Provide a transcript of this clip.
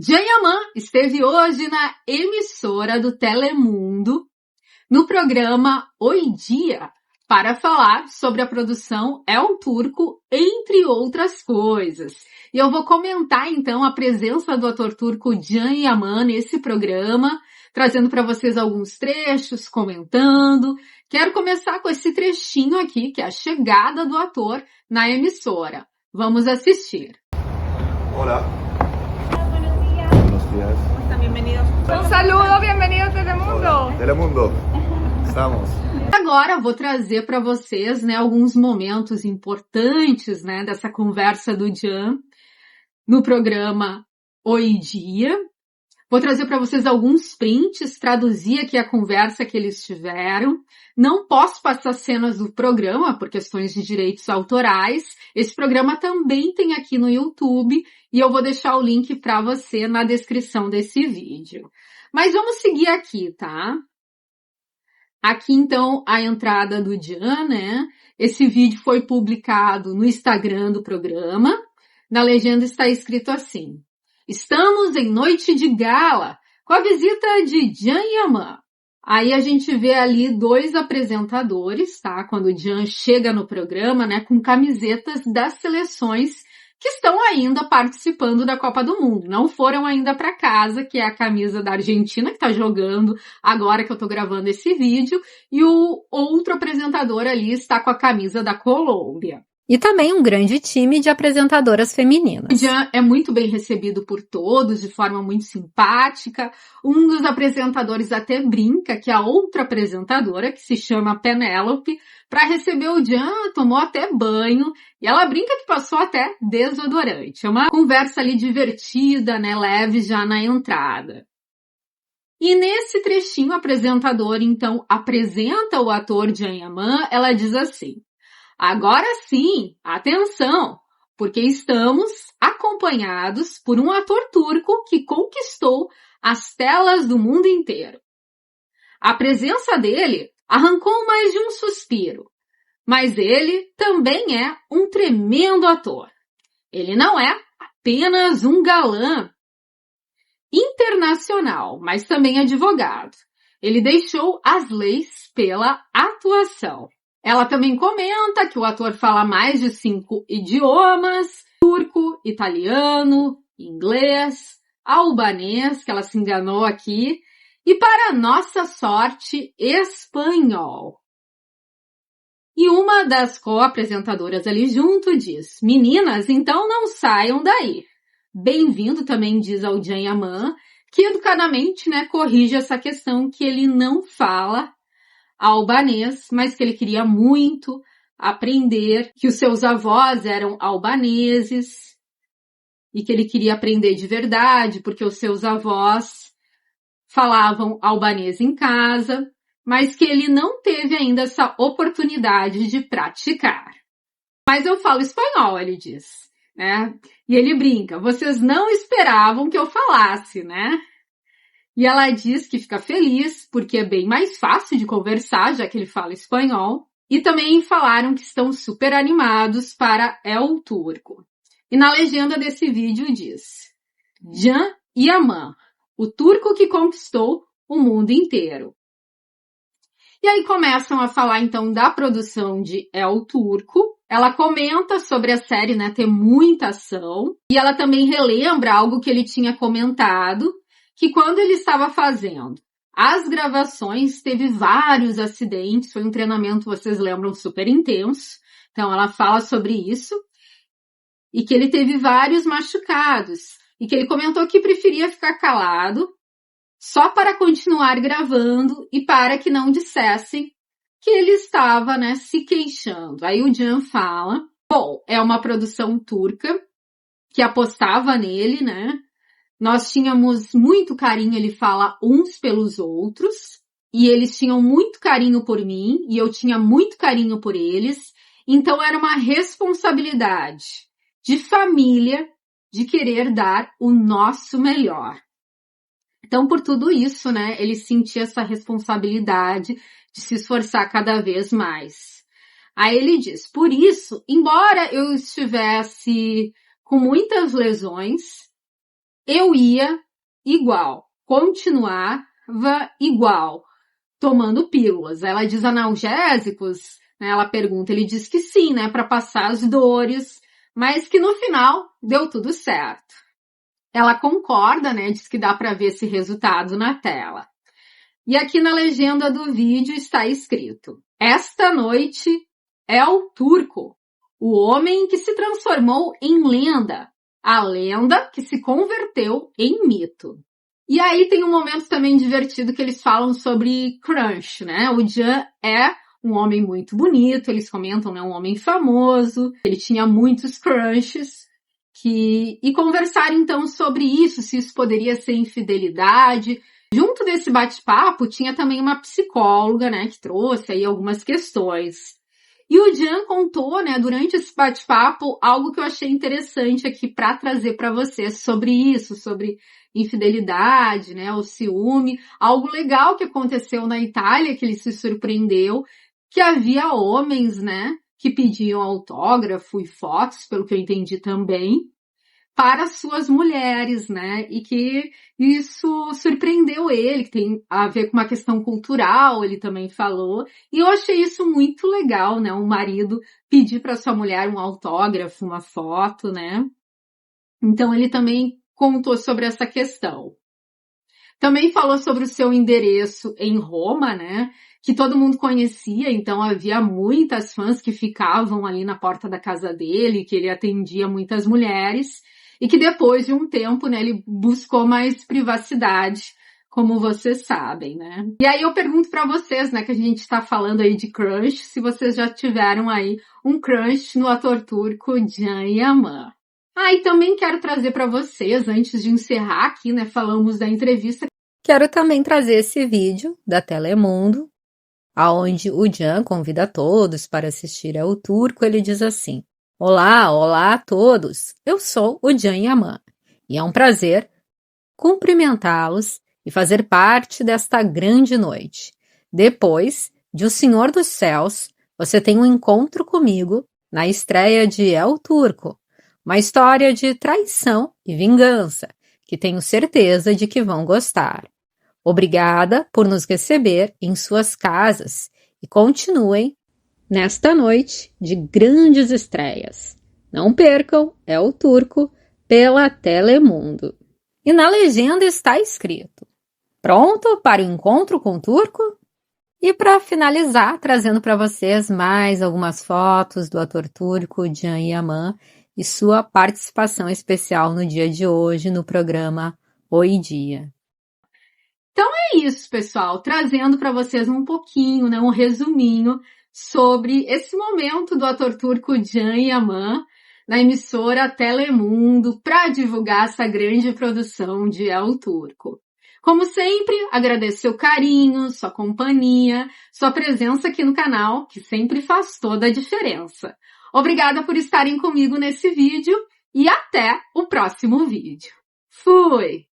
Jan Yaman esteve hoje na emissora do Telemundo, no programa Oi Dia, para falar sobre a produção El Turco, entre outras coisas. E eu vou comentar então a presença do ator turco Jan Yaman nesse programa, trazendo para vocês alguns trechos, comentando. Quero começar com esse trechinho aqui, que é a chegada do ator na emissora. Vamos assistir. Olá. ¿Cómo están? Bienvenidos. Un saludo, bienvenido a Telemundo. Telemundo. Estamos. Agora vou trazer para vocês, alguns momentos importantes, dessa conversa do Jan no programa Oi Dia. Vou trazer para vocês alguns prints, traduzir aqui a conversa que eles tiveram. Não posso passar cenas do programa por questões de direitos autorais. Esse programa também tem aqui no YouTube e eu vou deixar o link para você na descrição desse vídeo. Mas vamos seguir aqui, tá? Aqui então a entrada do Jan, Esse vídeo foi publicado no Instagram do programa. Na legenda está escrito assim: estamos em noite de gala, com a visita de Jan Yaman. Aí a gente vê ali dois apresentadores, tá? Quando o Jan chega no programa, com camisetas das seleções que estão ainda participando da Copa do Mundo. Não foram ainda para casa, que é a camisa da Argentina, que tá jogando agora que eu tô gravando esse vídeo. E o outro apresentador ali está com a camisa da Colômbia. E também um grande time de apresentadoras femininas. O Jan é muito bem recebido por todos, de forma muito simpática. Um dos apresentadores até brinca que a outra apresentadora, que se chama Penélope, para receber o Jan, tomou até banho. E ela brinca que passou até desodorante. É uma conversa ali divertida, leve já na entrada. E nesse trechinho, a apresentadora, então, apresenta o ator Jan Yaman. Ela diz assim: agora sim, atenção, porque estamos acompanhados por um ator turco que conquistou as telas do mundo inteiro. A presença dele arrancou mais de um suspiro, mas ele também é um tremendo ator. Ele não é apenas um galã internacional, mas também advogado. Ele deixou as leis pela atuação. Ela também comenta que o ator fala mais de 5 idiomas: turco, italiano, inglês, albanês, que ela se enganou aqui, e, para nossa sorte, espanhol. E uma das co-apresentadoras ali junto diz: meninas, então não saiam daí. Bem-vindo também diz ao Jan Yaman, que educadamente, corrige essa questão que ele não fala albanês, mas que ele queria muito aprender, que os seus avós eram albaneses e que ele queria aprender de verdade, porque os seus avós falavam albanês em casa, mas que ele não teve ainda essa oportunidade de praticar. Mas eu falo espanhol, ele diz, E ele brinca: vocês não esperavam que eu falasse, E ela diz que fica feliz porque é bem mais fácil de conversar, já que ele fala espanhol. E também falaram que estão super animados para El Turco. E na legenda desse vídeo diz: Jan Yaman, o turco que conquistou o mundo inteiro. E aí começam a falar então da produção de El Turco. Ela comenta sobre a série, ter muita ação. E ela também relembra algo que ele tinha comentado, que quando ele estava fazendo as gravações, teve vários acidentes, foi um treinamento, vocês lembram, super intenso. Então ela fala sobre isso, e que ele teve vários machucados, e que ele comentou que preferia ficar calado, só para continuar gravando, e para que não dissessem que ele estava, se queixando. Aí o Jan fala: bom, é uma produção turca, que apostava nele, Nós tínhamos muito carinho, ele fala, uns pelos outros, e eles tinham muito carinho por mim, e eu tinha muito carinho por eles, então era uma responsabilidade de família, de querer dar o nosso melhor. Então, por tudo isso, ele sentia essa responsabilidade de se esforçar cada vez mais. Aí ele diz: por isso, embora eu estivesse com muitas lesões, eu ia igual, continuava igual, tomando pílulas. Ela diz analgésicos, né? Ela pergunta, ele diz que sim, né? Para passar as dores, mas que no final deu tudo certo. Ela concorda, né? Diz que dá para ver esse resultado na tela. E aqui na legenda do vídeo está escrito: esta noite é o turco, o homem que se transformou em lenda, a lenda que se converteu em mito. E aí tem um momento também divertido que eles falam sobre crush, né? O Can é um homem muito bonito, eles comentam, né? Um homem famoso, ele tinha muitos crushes. E conversar então sobre isso, se isso poderia ser infidelidade. Junto desse bate-papo tinha também uma psicóloga, né? Que trouxe aí algumas questões. E o Can contou, né, durante esse bate-papo, algo que eu achei interessante aqui para trazer para vocês sobre isso, sobre infidelidade, né, o ciúme, algo legal que aconteceu na Itália, que ele se surpreendeu, que havia homens, né, que pediam autógrafo e fotos, pelo que eu entendi também, para suas mulheres, né, e que isso surpreendeu ele, que tem a ver com uma questão cultural, ele também falou, e eu achei isso muito legal, né, um marido pedir para sua mulher um autógrafo, uma foto, né, então ele também contou sobre essa questão. Também falou sobre o seu endereço em Roma, né, que todo mundo conhecia, então havia muitas fãs que ficavam ali na porta da casa dele, que ele atendia muitas mulheres, e que depois de um tempo, né, ele buscou mais privacidade, como vocês sabem, né. E aí eu pergunto para vocês, né, que a gente está falando aí de crush, se vocês já tiveram aí um crush no ator turco Can Yaman. E também quero trazer para vocês, antes de encerrar aqui, né, falamos da entrevista. Quero também trazer esse vídeo da Telemundo, aonde o Can convida todos para assistir ao turco. Ele diz assim: olá, olá a todos, eu sou o Can Yaman e é um prazer cumprimentá-los e fazer parte desta grande noite. Depois de O Senhor dos Céus, você tem um encontro comigo na estreia de El Turco, uma história de traição e vingança, que tenho certeza de que vão gostar. Obrigada por nos receber em suas casas e continuem nesta noite de grandes estreias. Não percam El Turco pela Telemundo. E na legenda está escrito: pronto para o encontro com o turco? E para finalizar, trazendo para vocês mais algumas fotos do ator turco Can Yaman e sua participação especial no dia de hoje no programa Oi Dia. Então é isso, pessoal, trazendo para vocês um pouquinho, né, um resuminho sobre esse momento do ator turco Can Yaman na emissora Telemundo para divulgar essa grande produção de El Turco. Como sempre, agradeço seu carinho, sua companhia, sua presença aqui no canal, que sempre faz toda a diferença. Obrigada por estarem comigo nesse vídeo e até o próximo vídeo. Fui!